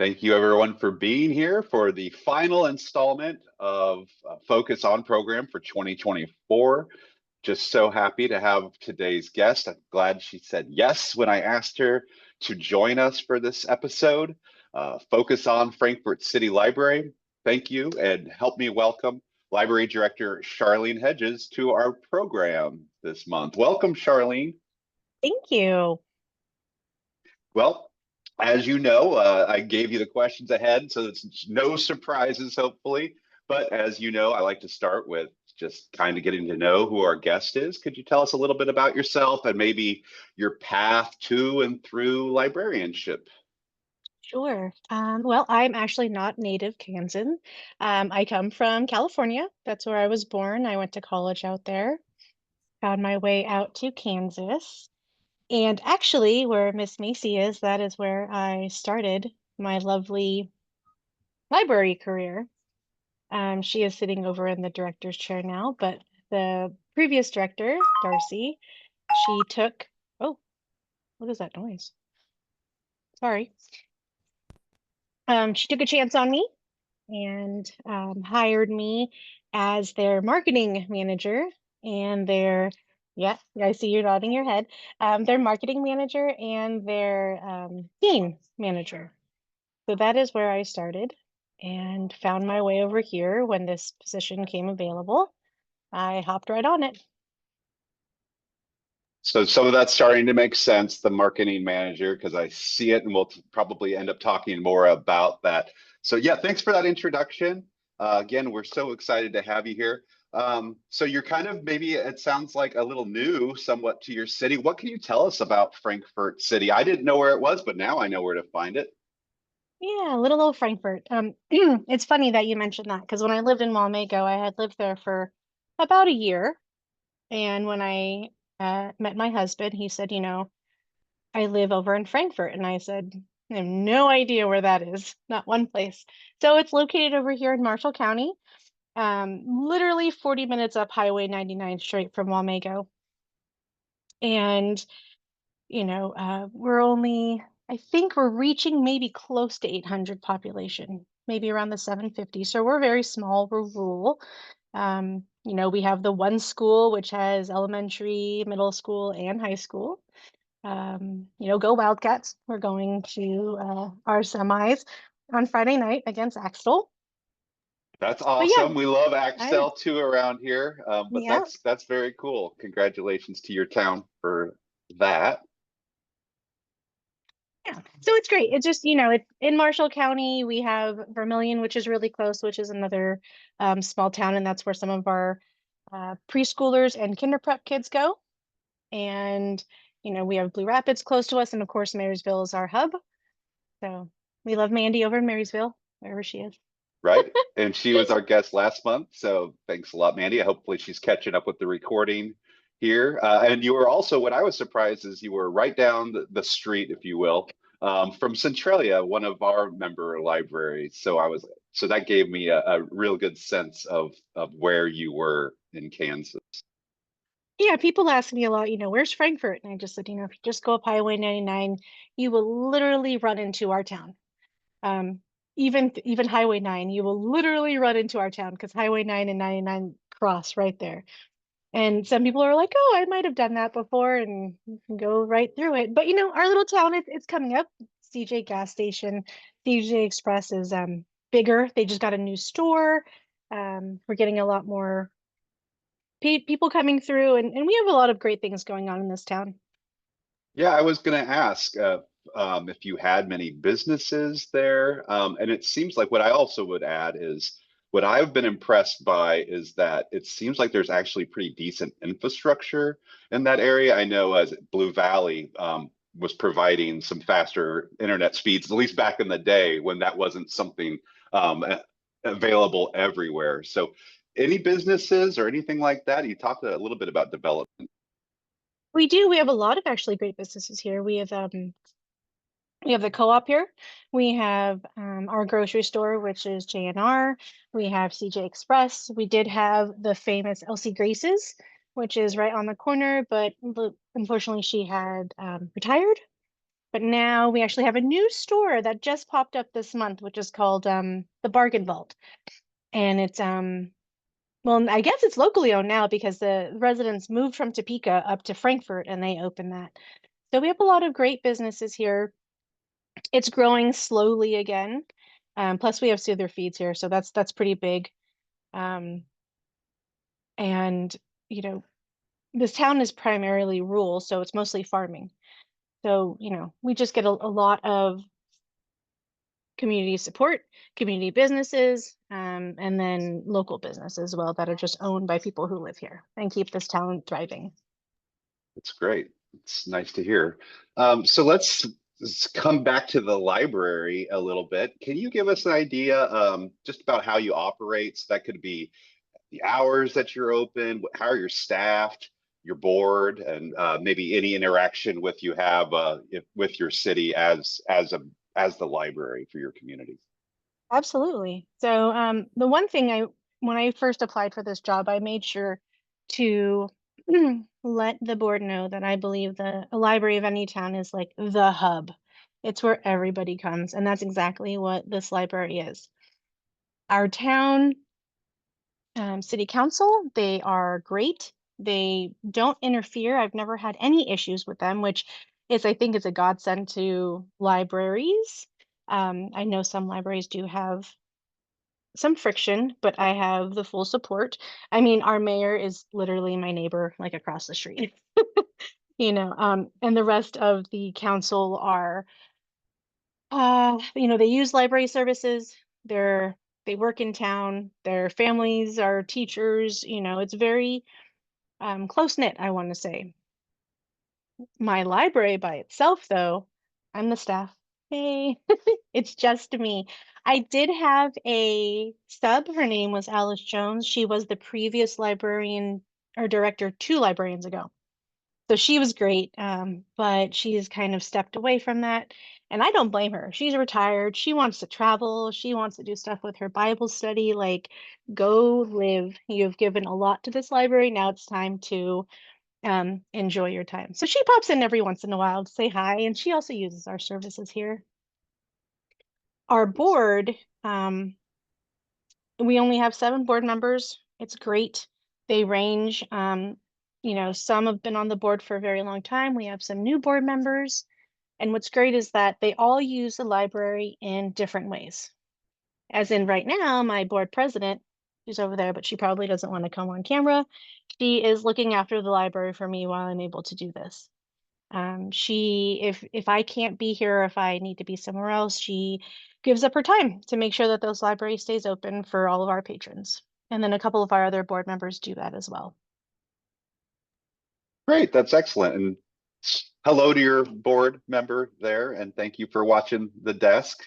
Thank you, everyone, for being here for the final installment of Focus On program for 2024. Just so happy to have today's guest. I'm glad she said yes when I asked her to join us for this episode. Focus On Frankfort City Library. Thank you, and help me welcome Library Director Charlene Hedges to our program this month. Welcome, Charlene. Thank you. Well, as you know, I gave you the questions ahead, so it's no surprises, hopefully. But as you know, I like to start with just kind of getting to know who our guest is. Could you tell us a little bit about yourself and maybe your path to and through librarianship? Sure. Well, I'm actually not native Kansan. I come from California. That's where I was born. I went to college out there, found my way out to Kansas. And actually, where Miss Macy is, that is where I started my lovely library career. She is sitting over in the director's chair now, but the previous director, Darcy, she took, oh, what is that noise? Sorry. She took a chance on me and hired me as their marketing manager and yeah, I see you nodding your head, their marketing manager and their team manager. So that is where I started and found my way over here when this position came available. I hopped right on it. So some of that's starting to make sense, the marketing manager, because I see it, and we'll probably end up talking more about that. So yeah, thanks for that introduction. Again, we're so excited to have you here. So you're kind of maybe it sounds like a little new somewhat to your city. What can you tell us about Frankfort City? I didn't know where it was, but now I know where to find it. Yeah, little old Frankfurt. It's funny that you mentioned that because when I lived in Walmago, I had lived there for about a year. And when I met my husband, he said, I live over in Frankfurt. And I said, I have no idea where that is, not one place. So it's located over here in Marshall County, literally 40 minutes up Highway 99 straight from Walmago. And, I think we're reaching maybe close to 800 population, maybe around the 750. So we're very small, we're rural. We have the one school which has elementary, middle school, and high school. Go Wildcats. We're going to our semis on Friday night against Axtell. That's But yeah, awesome. We love I Axtell too around here, but yeah. that's very cool. Congratulations to your town for that. Yeah, so it's great. It's just, it's in Marshall County. We have Vermillion, which is really close, which is another small town, and that's where some of our preschoolers and kinder prep kids go. And, we have Blue Rapids close to us, and of course, Marysville is our hub. So we love Mandy over in Marysville, wherever she is. Right? And she was our guest last month. So thanks a lot, Mandy. Hopefully she's catching up with the recording here. And you were also, what I was surprised is you were right down the street, if you will, from Centralia, one of our member libraries. So that gave me a real good sense of where you were in Kansas. Yeah, people ask me a lot, where's Frankfurt? And I just said, if you just go up Highway 99, you will literally run into our town. Um, even Highway 9, you will literally run into our town because Highway 9 and 99 cross right there. And some people are like, "Oh, I might have done that before," and you can go right through it. But our little town, it's coming up. CJ gas station, CJ Express is bigger. They just got a new store. We're getting a lot more people coming through, and we have a lot of great things going on in this town. Yeah, I was going to ask if you had many businesses there. And it seems like what I also would add is what I've been impressed by is that it seems like there's actually pretty decent infrastructure in that area. I know as Blue Valley was providing some faster internet speeds, at least back in the day when that wasn't something available everywhere. So, any businesses or anything like that? You talked a little bit about development. We do. We have a lot of actually great businesses here. We have the co-op here. We have our grocery store, which is J&R. We have CJ Express. We did have the famous Elsie Grace's, which is right on the corner, but unfortunately she had retired. But now we actually have a new store that just popped up this month, which is called the Bargain Vault. And it's well, I guess it's locally owned now because the residents moved from Topeka up to Frankfort and they opened that. So we have a lot of great businesses here. It's growing slowly again. Plus we have Soother Feeds here, so that's pretty big. Um, and you know, this town is primarily rural, so it's mostly farming. So, we just get a lot of community support, community businesses, and then local business as well that are just owned by people who live here and keep this town thriving. That's great. It's nice to hear. So let's come back to the library a little bit. Can you give us an idea just about how you operate? So that could be the hours that you're open, how you're staffed, your board, and maybe any interaction with you have with your city as the library for your community. Absolutely. So, the one thing when I first applied for this job, I made sure to let the board know that I believe the library of any town is like the hub. It's where everybody comes, and that's exactly what this library is. Our town city council, they are great. They don't interfere. I've never had any issues with them, which I think, is a godsend to libraries. I know some libraries do have some friction, but I have the full support. I mean, our mayor is literally my neighbor, like across the street, and the rest of the council are, they use library services. They work in town. Their families are teachers. It's very close knit, I want to say. My library by itself, though, I'm the staff. Hey, it's just me. I did have a sub. Her name was Alice Jones. She was the previous librarian or director 2 librarians ago. So she was great, but she's kind of stepped away from that. And I don't blame her. She's retired. She wants to travel. She wants to do stuff with her Bible study. Like, go live. You've given a lot to this library. Now it's time to enjoy your time. So she pops in every once in a while to say hi, and she also uses our services here. Our It's board, we only have 7 board members. It's great. They range, some have been on the board for a very long time. We have some new board members. And what's great is that they all use the library in different ways. As in right now, my board president, who's over there, but she probably doesn't want to come on camera. She is looking after the library for me while I'm able to do this. If I can't be here, if I need to be somewhere else, she gives up her time to make sure that those library stays open for all of our patrons. And then a couple of our other board members do that as well. great. That's excellent. And hello to your board member there, and thank you for watching the desk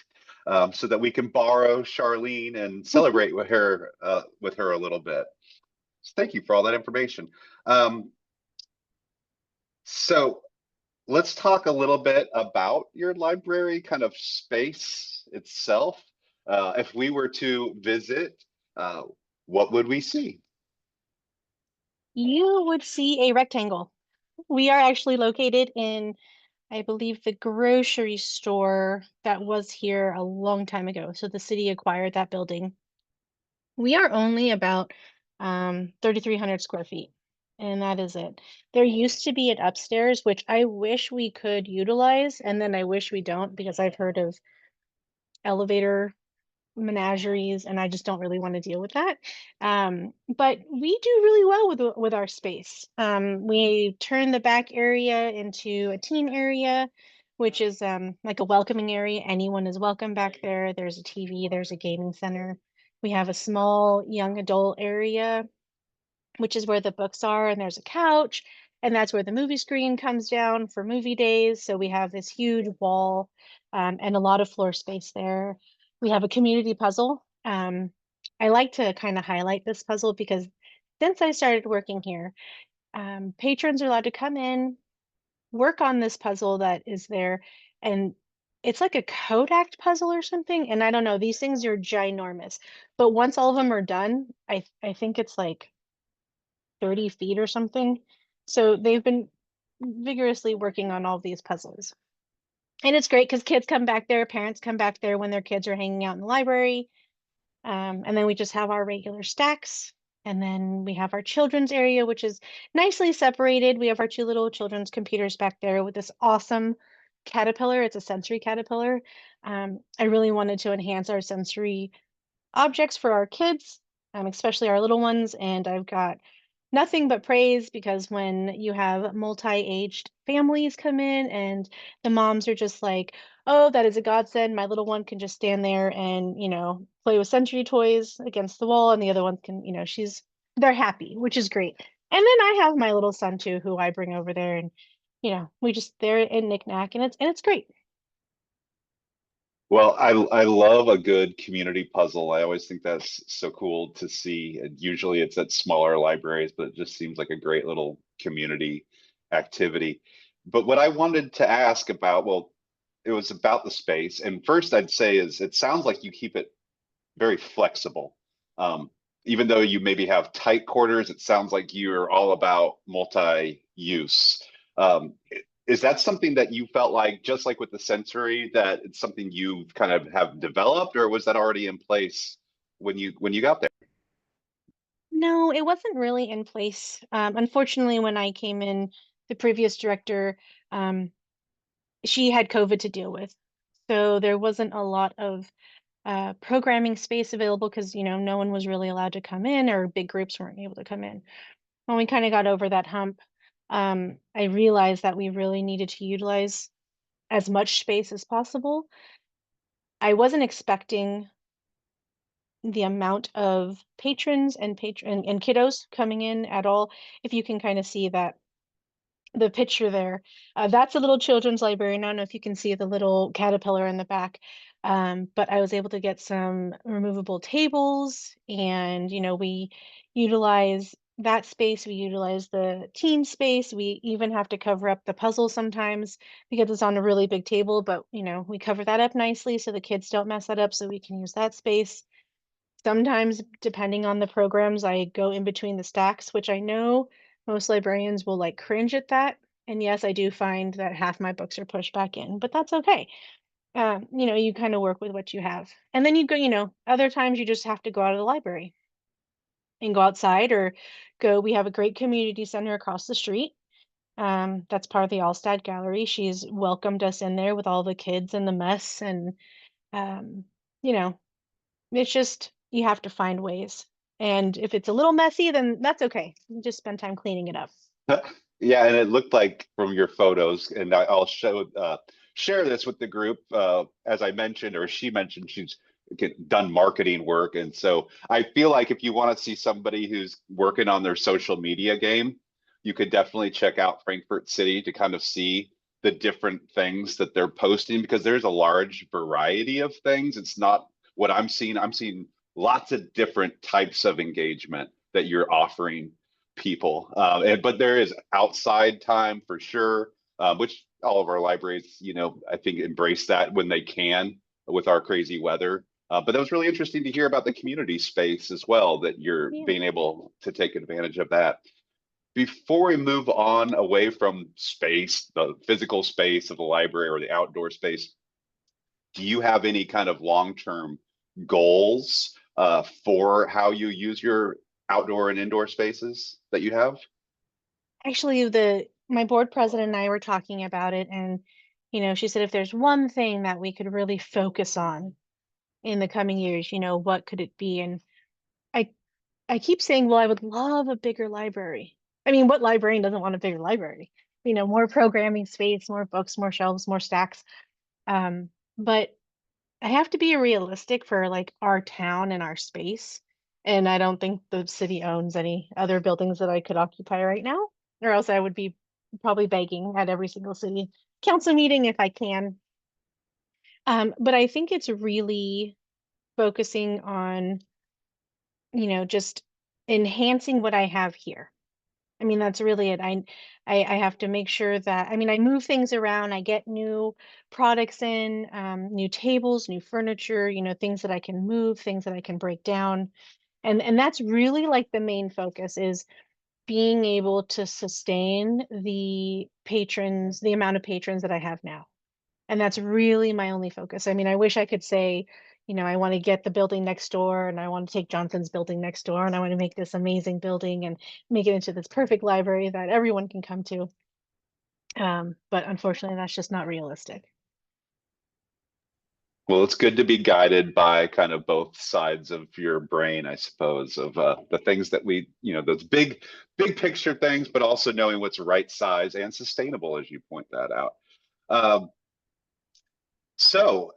so that we can borrow Charlene and celebrate with her a little bit. So thank you for all that information. Um, so let's talk a little bit about your library kind of space itself. If we were to visit, uh, what would we see? You would see a rectangle. We are actually located in, I believe, the grocery store that was here a long time ago. So the city acquired that building. We are only about 3,300 square feet, and that is it. There used to be an upstairs, which I wish we could utilize, and then I wish we don't because I've heard of elevator menageries, and I just don't really want to deal with that. But we do really well with our space. We turn the back area into a teen area, which is like a welcoming area. Anyone is welcome back there. There's a TV, there's a gaming center. We have a small young adult area, which is where the books are, and there's a couch, and that's where the movie screen comes down for movie days. So we have this huge wall, and a lot of floor space there. We have a community puzzle. I like to kind of highlight this puzzle because since I started working here, patrons are allowed to come in, work on this puzzle that is there, and it's like a Kodak puzzle or something. And I don't know, these things are ginormous. But once all of them are done, I think it's like 30 feet or something. So they've been vigorously working on all these puzzles. And it's great because kids come back there, parents come back there when their kids are hanging out in the library. And then we just have our regular stacks. And then we have our children's area, which is nicely separated. We have our two little children's computers back there with this awesome caterpillar. It's a sensory caterpillar. I really wanted to enhance our sensory objects for our kids, especially our little ones. And I've got nothing but praise because when you have multi-aged families come in and the moms are just like, oh, that is a godsend. My little one can just stand there and, play with sensory toys against the wall, and the other one can, they're happy, which is great. And then I have my little son too, who I bring over there, and we just they're in knickknack, and it's great. Well, I love a good community puzzle. I always think that's so cool to see. And usually it's at smaller libraries, but it just seems like a great little community activity. But what I wanted to ask about, well, it was about the space. And first I'd say is it sounds like you keep it very flexible. Um, Even though you maybe have tight quarters, it sounds like you're all about multi-use. Is that something that you felt like, just like with the sensory, that it's something you kind of have developed, or was that already in place when you got there? No, it wasn't really in place. Unfortunately, when I came in, the previous director, um, she had COVID to deal with. So there wasn't a lot of programming space available because, no one was really allowed to come in or big groups weren't able to come in. When we kind of got over that hump, I realized that we really needed to utilize as much space as possible. I wasn't expecting the amount of patrons and and kiddos coming in at all. If you can kind of see that the picture there. That's a little children's librarian. I don't know if you can see the little caterpillar in the back. But I was able to get some removable tables and, we utilize that space. We utilize the teen space. We even have to cover up the puzzle sometimes because it's on a really big table, but, we cover that up nicely so the kids don't mess that up so we can use that space. Sometimes, depending on the programs, I go in between the stacks, which I know most librarians will like cringe at that. And yes, I do find that half my books are pushed back in, but that's okay. You kind of work with what you have. And then you go, other times you just have to go out of the library and go outside or we have a great community center across the street. That's part of the Allstad Gallery. She's welcomed us in there with all the kids and the mess and um, you know, it's just you have to find ways. And if it's a little messy, then that's okay. You just spend time cleaning it up. Yeah, and it looked like from your photos, and I'll share this with the group. As I mentioned, or she mentioned, she's done marketing work, and so I feel like if you want to see somebody who's working on their social media game, you could definitely check out Frankfurt City to kind of see the different things that they're posting because there's a large variety of things. It's not what I'm seeing. I'm seeing lots of different types of engagement that you're offering people. But there is outside time for sure, which all of our libraries, I think embrace that when they can with our crazy weather. But that was really interesting to hear about the community space as well, that you're Yeah. being able to take advantage of that. Before we move on away from space, the physical space of the library or the outdoor space, do you have any kind of long-term goals for how you use your outdoor and indoor spaces that you have? Actually, the my board president and I were talking about it, and she said if there's one thing that we could really focus on in the coming years, what could it be? And I I keep saying, well, I would love a bigger library. I mean, what librarian doesn't want a bigger library? More programming space, more books, more shelves, more stacks. But I have to be realistic for like our town and our space. And I don't think the city owns any other buildings that I could occupy right now, or else I would be probably begging at every single city council meeting if I can. But I think it's really focusing on, just enhancing what I have here. I mean, that's really it. I have to make sure that I move things around. I get new products in, new tables, new furniture, things that I can move, things that I can break down. And that's really like the main focus is being able to sustain the amount of patrons that I have now. And that's really my only focus. I mean, I wish I could say, I want to get the building next door and I want to take Jonathan's building next door and I want to make this amazing building and make it into this perfect library that everyone can come to. But unfortunately, that's just not realistic. Well, it's good to be guided by kind of both sides of your brain, I suppose, of the things that those big picture things, but also knowing what's right size and sustainable, as you point that out. Um, so,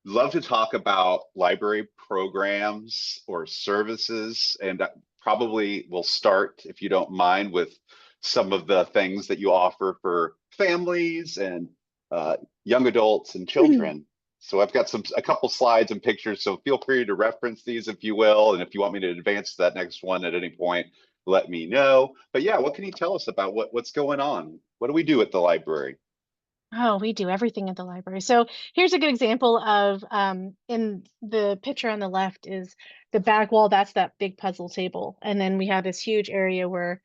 love to talk about library programs or services, and probably we'll start, if you don't mind, with some of the things that you offer for families and uh, young adults and children. So I've got a couple slides and pictures, so feel free to reference these if you will, and if you want me to advance to that next one at any point, let me know. But yeah, what can you tell us about what's going on? What do we do at the library? Oh, we do everything at the library. So here's a good example of in the picture on the left is the back wall. That's that big puzzle table. And then we have this huge area where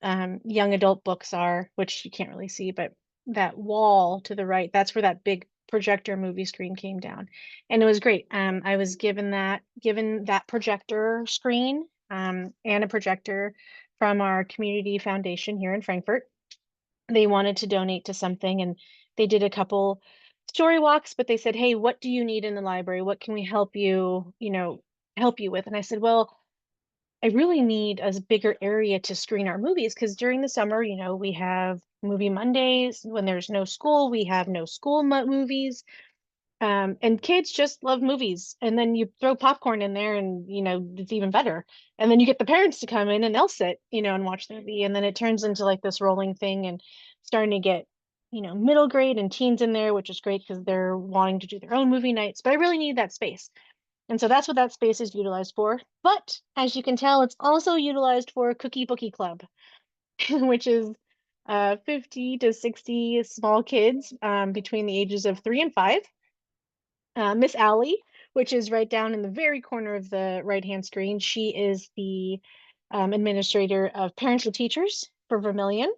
young adult books are, which you can't really see, but that wall to the right, that's where that big projector movie screen came down. And it was great. I was given that projector screen and a projector from our community foundation here in Frankfurt. They wanted to donate to something and they did a couple story walks, but they said, "Hey, what do you need in the library? What can we help you with?" And I said, "Well, I really need a bigger area to screen our movies because during the summer, we have movie Mondays. When there's no school, we have no school movies. And kids just love movies. And then you throw popcorn in there and, it's even better. And then you get the parents to come in and they'll sit, and watch the movie. And then it turns into like this rolling thing and starting to get, middle grade and teens in there, which is great because they're wanting to do their own movie nights. But I really need that space. And so that's what that space is utilized for. But as you can tell, it's also utilized for Cookie Bookie Club, which is 50 to 60 small kids between the ages of 3 and 5. Miss Allie, which is right down in the very corner of the right-hand screen. She is the administrator of Parents with Teachers for Vermilion.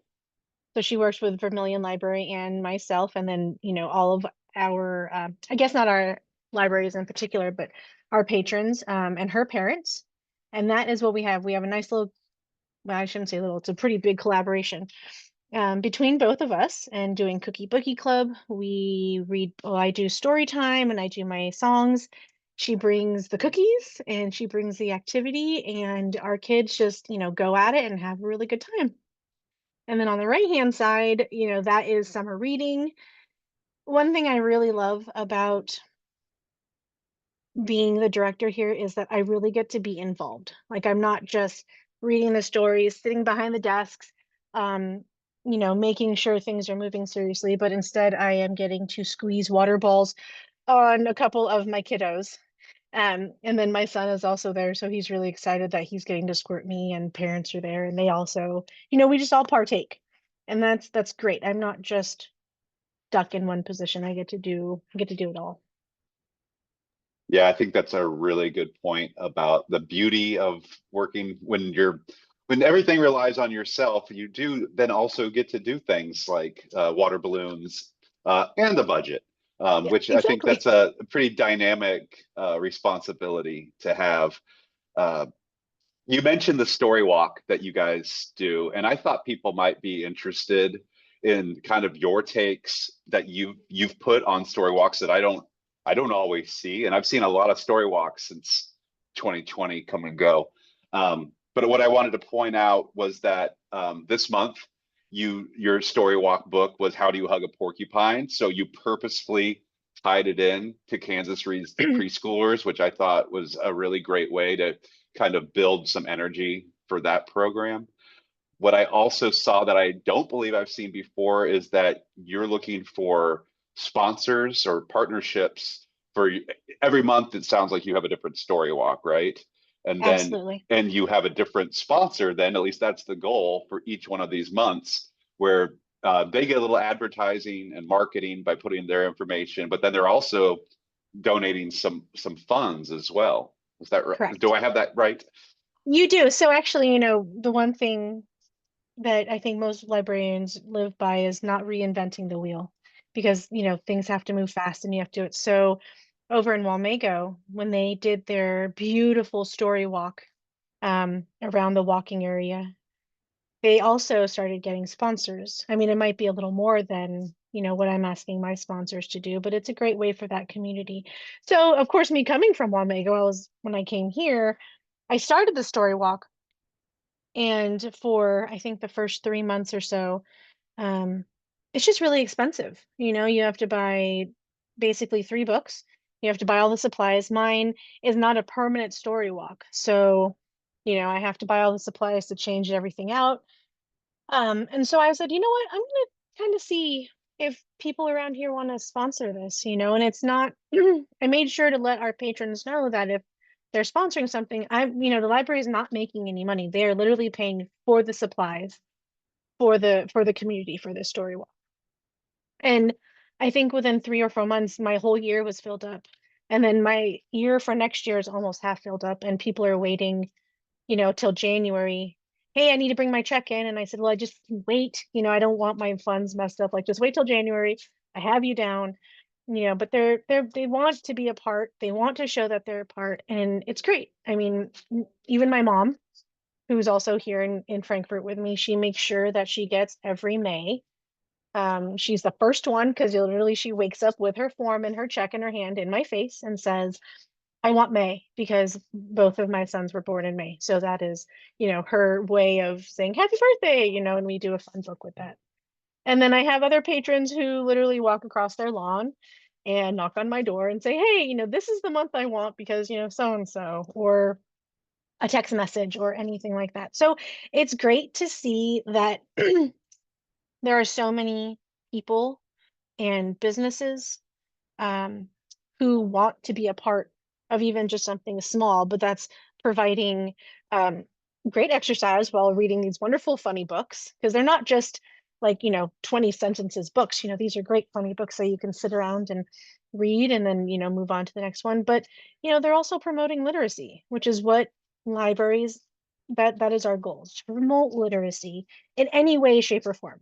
So she works with Vermilion Library and myself, and then, all of our, I guess not our libraries in particular, but our patrons and her parents. And that is what we have. We have a nice little, well, I shouldn't say little, it's a pretty big collaboration between both of us and doing Cookie Bookie Club. I do story time and I do my songs. She brings the cookies and she brings the activity, and our kids just, go at it and have a really good time. And then on the right hand side, that is summer reading. One thing I really love about being the director here is that I really get to be involved. Like I'm not just reading the stories, sitting behind the desks, um, making sure things are moving seriously, but instead I am getting to squeeze water balls on a couple of my kiddos. And then my son is also there, so he's really excited that he's getting to squirt me, and parents are there, and they also, we just all partake. And that's great. I'm not just stuck in one position. I get to do it all. Yeah, I think that's a really good point about the beauty of working when everything relies on yourself. You do then also get to do things like water balloons and the budget, Yeah, which I think that's exactly. a pretty dynamic responsibility to have. Uh, you mentioned the story walk that you guys do, and I thought people might be interested in kind of your takes that you've put on story walks that I don't always see, and I've seen a lot of story walks since 2020 come and go. But what I wanted to point out was that this month your story walk book was How Do You Hug a Porcupine? So you purposefully tied it in to Kansas Reads to preschoolers, which I thought was a really great way to kind of build some energy for that program. What I also saw that I don't believe I've seen before is that you're looking for sponsors or partnerships for every month. It sounds like you have a different story walk, right? And then, Absolutely. and you have a different sponsor, then at least that's the goal for each one of these months, where they get a little advertising and marketing by putting their information, but then they're also donating some funds as well. Is that right? Do Correct. I have that right? You do. So actually, the one thing that I think most librarians live by is not reinventing the wheel. because, things have to move fast and you have to do it. So over in Walmago, when they did their beautiful story walk around the walking area, they also started getting sponsors. I mean, it might be a little more than, what I'm asking my sponsors to do, but it's a great way for that community. So, of course, me coming from Walmago, when I came here, I started the story walk. And for, I think, the first 3 months or so, um, it's just really expensive. You have to buy basically 3 books. You have to buy all the supplies. Mine is not a permanent story walk. So, I have to buy all the supplies to change everything out. And so I said, you know what? I'm gonna kind of see if people around here want to sponsor this, and it's not, I made sure to let our patrons know that if they're sponsoring something, the library is not making any money. They are literally paying for the supplies for the community for this story walk. And I think within 3 or 4 months, my whole year was filled up. And then my year for next year is almost half filled up, and people are waiting, till January. Hey, I need to bring my check in. And I said, well, I just wait. I don't want my funds messed up. Like, just wait till January. I have you down. But they want to be a part. They want to show that they're a part, and it's great. I mean, even my mom, who's also here in Frankfurt with me, she makes sure that she gets every May. She's the first one because literally she wakes up with her form and her check in her hand in my face and says, I want May because both of my sons were born in May. So that is, her way of saying happy birthday, and we do a fun book with that. And then I have other patrons who literally walk across their lawn and knock on my door and say, hey, this is the month I want because, so and so, or a text message or anything like that. So it's great to see that there are so many people and businesses um, who want to be a part of even just something small, but that's providing um, great exercise while reading these wonderful, funny books, because they're not just like, 20 sentences books. These are great, funny books that you can sit around and read and then, move on to the next one. But, they're also promoting literacy, which is what libraries, that is our goal, is to promote literacy in any way, shape, or form.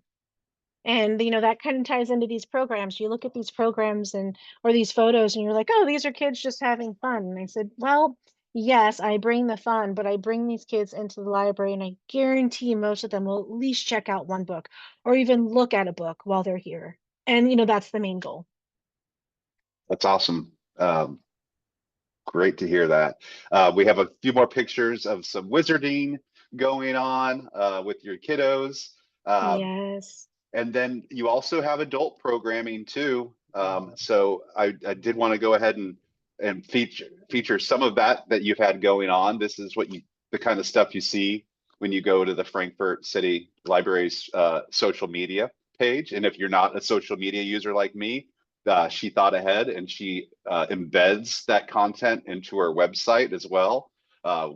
And, that kind of ties into these programs. You look at these programs or these photos and you're like, oh, these are kids just having fun. And I said, well, yes, I bring the fun, but I bring these kids into the library and I guarantee most of them will at least check out one book or even look at a book while they're here. And, that's the main goal. That's awesome. Great to hear that. We have a few more pictures of some wizarding going on with your kiddos. Um, Yes. and then you also have adult programming too. So I did want to go ahead and feature some of that you've had going on. This is the kind of stuff you see when you go to the Frankfurt City Library's social media page. And if you're not a social media user like me, she thought ahead and she embeds that content into her website as well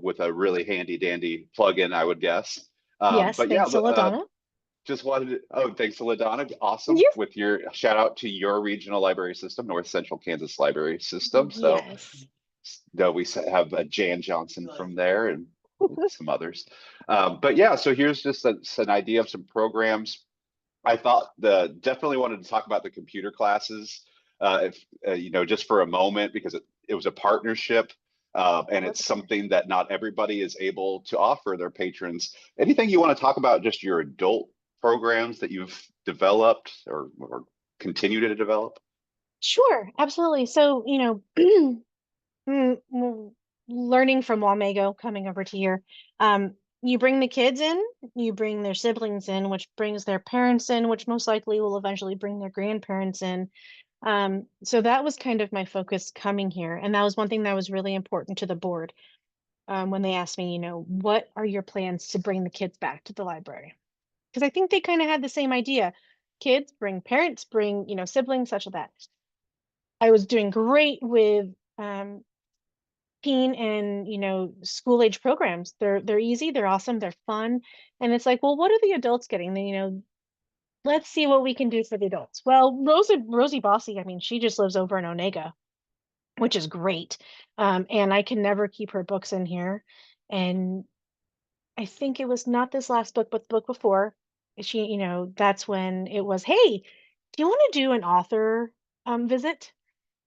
with a really handy dandy plugin, I would guess. Yes. But yeah, Thanks, Celadonna. just wanted to, oh, thanks to LaDonna. Awesome. Yes. With your shout out to your regional library system, North Central Kansas Library System. So, Yes. no, we have Jan Johnson from there and some others. But yeah, so here's just an idea of some programs. I thought definitely wanted to talk about the computer classes, if just for a moment, because it was a partnership, and it's something that not everybody is able to offer their patrons. Anything you want to talk about, just your adult programs that you've developed or continue to develop? Sure. Absolutely. So, learning from Wamego, coming over to here, you bring the kids in, you bring their siblings in, which brings their parents in, which most likely will eventually bring their grandparents in. So that was kind of my focus coming here. And that was one thing that was really important to the board when they asked me, what are your plans to bring the kids back to the library? Because I think they kind of had the same idea. Kids bring parents, bring, siblings, such as that. I was doing great with teen and school age programs. They're easy, they're awesome, they're fun, and it's like, well, what are the adults getting? Let's see what we can do for the adults. Well, Rosie Bossy, I mean, she just lives over in Onega, which is great, and I can never keep her books in here. And I think it was not this last book, but the book before. She, that's when it was, hey, do you want to do an author visit?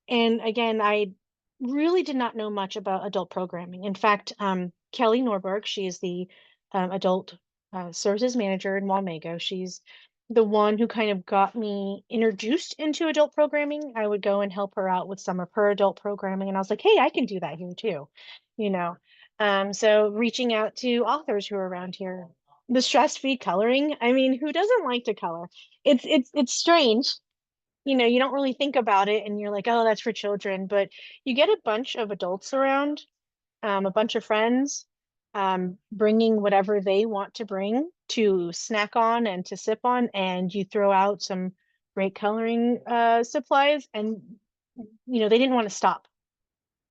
And again, I really did not know much about adult programming. In fact, Kelly Norberg, she's the adult services manager in Walmago. She's the one who kind of got me introduced into adult programming. I would go and help her out with some of her adult programming, and I was like, hey, I can do that here too, you know. So reaching out to authors who are around here. The stress-free coloring. I mean, who doesn't like to color? It's strange, you don't really think about it and you're like, oh, that's for children. But you get a bunch of adults around, a bunch of friends, bringing whatever they want to bring to snack on and to sip on, and you throw out some great coloring supplies, and they didn't want to stop.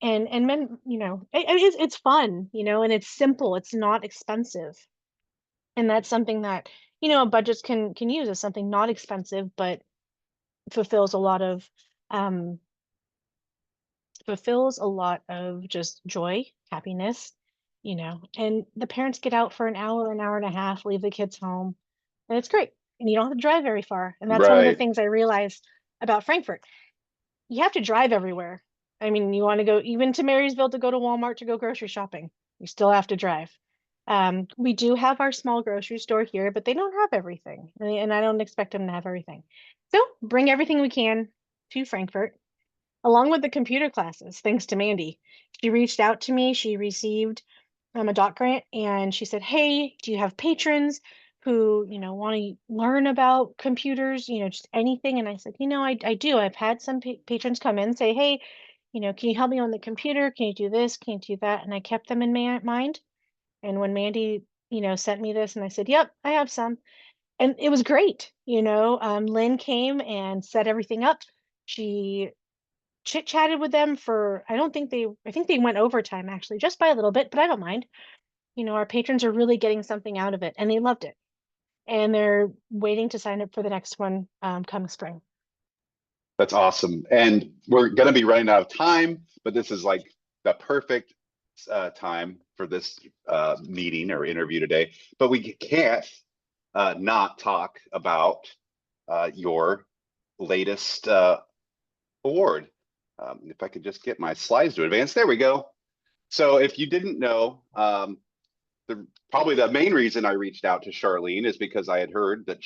And men, it's fun, and it's simple. It's not expensive, and that's something that budgets can use as something not expensive, but fulfills a lot of um fulfills a lot of just joy, happiness, and the parents get out for an hour and a half, leave the kids home, and it's great. And you don't have to drive very far. And that's one of the Right. things I realized about Frankfurt. You have to drive everywhere. I mean, you want to go even to Marysville to go to Walmart to go grocery shopping. You still have to drive. We do have our small grocery store here, but they don't have everything. And I don't expect them to have everything. So bring everything we can to Frankfurt along with the computer classes, thanks to Mandy. She reached out to me. She received a dot grant, and she said, hey, do you have patrons who, want to learn about computers, just anything? And I said, I do. I've had some patrons come in and say, hey, can you help me on the computer? Can you do this? Can you do that? And I kept them in mind. And when Mandy, sent me this, and I said, yep, I have some. And it was great. Lynn came and set everything up. She chit chatted with them for, I think they went overtime actually, just by a little bit, but I don't mind. Our patrons are really getting something out of it, and they loved it. And they're waiting to sign up for the next one come spring. That's awesome. And we're going to be running out of time, but this is like the perfect time for this meeting or interview today. But we can't not talk about your latest award. If I could just get my slides to advance. There we go. So if you didn't know, probably the main reason I reached out to Charlene is because I had heard that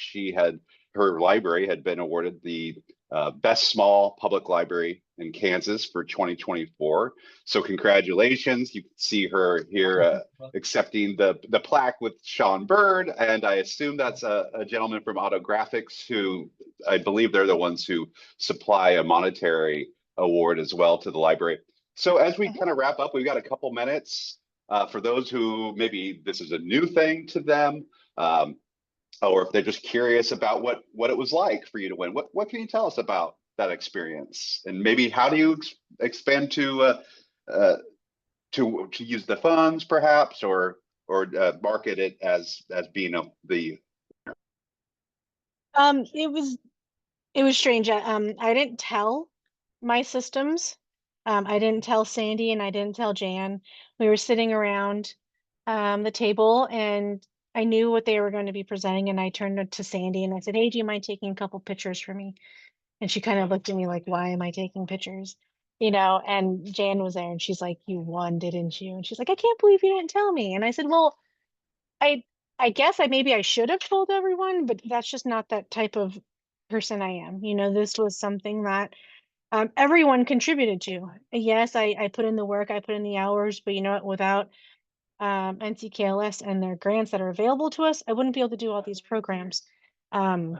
her library had been awarded the best small public library in Kansas for 2024. So congratulations! You can see her here accepting the plaque with Sean Bird, and I assume that's a gentleman from Autographics, who I believe they're the ones who supply a monetary award as well to the library. So as we kind of wrap up, we've got a couple minutes. For those who maybe this is a new thing to them, or if they're just curious about what it was like for you to win, what can you tell us about that experience? And maybe how do you expand uh, to use the funds, perhaps, or market it as being the It was strange. I didn't tell my systems. I didn't tell Sandy and I didn't tell Jan. We were sitting around the table, and I knew what they were going to be presenting, and I turned to Sandy and I said, hey, do you mind taking a couple pictures for me? And she kind of looked at me like, why am I taking pictures? And Jan was there, and she's like, you won, didn't you? And she's like, I can't believe you didn't tell me. And I said, well, I I guess I should have told everyone, but that's just not that type of person I am. This was something that everyone contributed to. Yes, I put in the work, I put in the hours, but you know what? Without NCKLS and their grants that are available to us, I wouldn't be able to do all these programs. Um,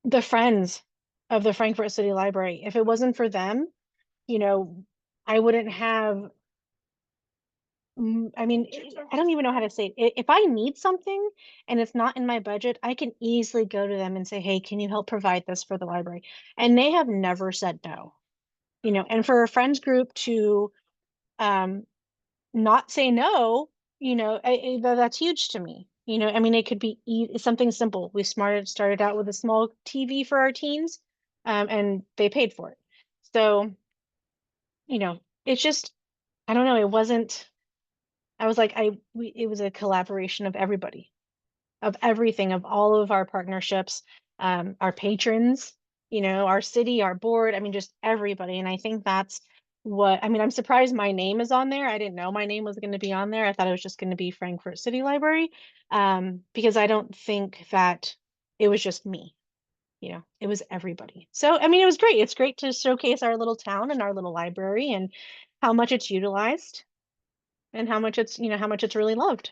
the friends of the Frankfurt City Library, if it wasn't for them, you know, I wouldn't have. I mean, I don't even know how to say it. If I need something and it's not in my budget, I can easily go to them and say, hey, can you help provide this for the library? And they have never said no. And for a friends group to um, not say no, that's huge to me. I mean, it could be something simple. We started out with a small TV for our teens, and they paid for it. So, it's just, I don't know. It wasn't. I was like, it was a collaboration of everybody, of everything, of all of our partnerships, our patrons. our city, our board, I mean, just everybody. And I think that's what, I mean, I'm surprised my name is on there. I didn't know my name was going to be on there. I thought it was just going to be Frankfurt City Library, because I don't think that it was just me. It was everybody. So, I mean, it was great. It's great to showcase our little town and our little library and how much it's utilized and how much it's really loved.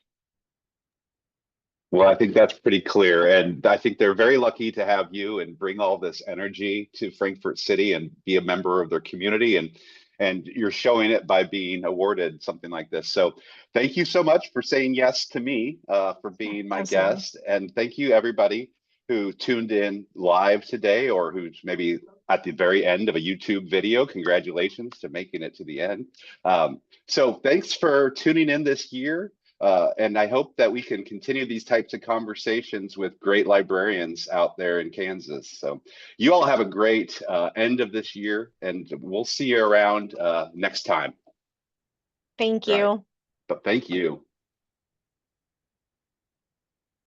Well, I think that's pretty clear. And I think they're very lucky to have you and bring all this energy to Frankfurt City and be a member of their community. And you're showing it by being awarded something like this. So thank you so much for saying yes to me, for Yeah, being my absolutely. guest. And thank you everybody who tuned in live today or who's maybe at the very end of a YouTube video. Congratulations to making it to the end. So thanks for tuning in this year. And I hope that we can continue these types of conversations with great librarians out there in Kansas. So you all have a great end of this year, and we'll see you around next time. Thank Right. you. But thank you.